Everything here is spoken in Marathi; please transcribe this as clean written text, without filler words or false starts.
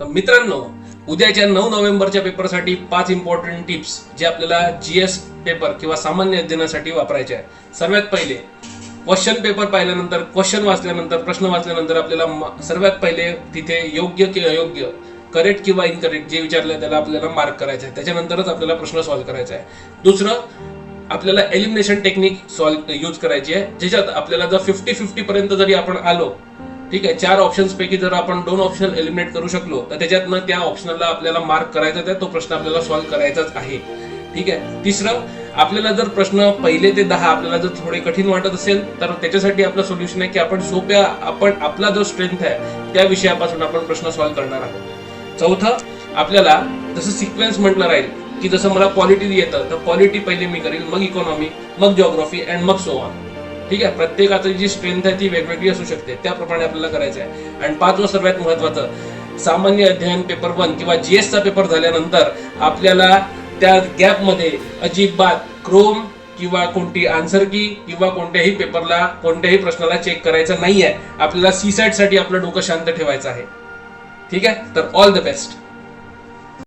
तर मित्रांनो, उद्याच्या 9 नोव्हेंबरच्या पेपरसाठी 5 इम्पॉर्टंट टिप्स जे आपल्याला जीएस पेपर किंवा सामान्य अध्ययनासाठी वापरायचे आहे. सर्वात पहिले क्वेश्चन पेपर पाहिल्यानंतर, क्वेश्चन वाचल्यानंतर, प्रश्न वाचल्यानंतर आपल्याला सर्वात पहिले तिथे योग्य की अयोग्य, करेक्ट किंवा इनकरेक्ट जे विचारलंय त्याला आपल्याला मार्क करायचं आहे. त्याच्यानंतरच आपल्याला प्रश्न सॉल्व्ह करायचा आहे. दुसरं, आपल्याला एलिमिनेशन टेक्निक यूज करायची आहे, ज्याच्यात आपल्याला जर 50-50 पर्यंत जरी आपण आलो, ठीक आहे, 4 ऑप्शन्स पैकी जर आपण 2 ऑप्शन एलिमिनेट करू शकलो तर त्याच्यातनं त्या ऑप्शनला आपल्याला मार्क करायचा आहे, तो प्रश्न आपल्याला सॉल्व्ह करायचाच आहे. ठीक आहे. तिसरं, आपल्याला जर प्रश्न 1 ते 10 आपल्याला जर थोडे कठीण वाटत असेल तर त्याच्यासाठी आपलं सोल्युशन आहे की आपण आपला जो स्ट्रेंथ आहे त्या विषयापासून आपण प्रश्न सॉल्व्ह करणार आहोत. चौथं, आपल्याला जसं सिक्वेन्स म्हटलं राहील की जसं मला पॉलिटी येतं तर पॉलिटी पहिले मी करील, मग इकॉनॉमी, मग जिओग्राफी अँड मग सो ऑन. ठीक आहे. प्रत्येकाची जी स्ट्रेंथ आहे ती वेगवेगळी असू शकते, त्याप्रमाणे आपल्याला करायचं आहे. आणि 5वं सर्वात महत्वाचं, सामान्य अध्ययन पेपर 1 किंवा जीएसचा पेपर झाल्यानंतर आपल्याला त्या गॅपमध्ये अजिबात क्रोम किंवा कोणती आन्सर की किंवा कोणत्याही पेपरला, कोणत्याही प्रश्नाला चेक करायचं नाहीये. आपल्याला सीसॅट साठी आपलं डोकं शांत ठेवायचं आहे. ठीक आहे. तर ऑल द बेस्ट.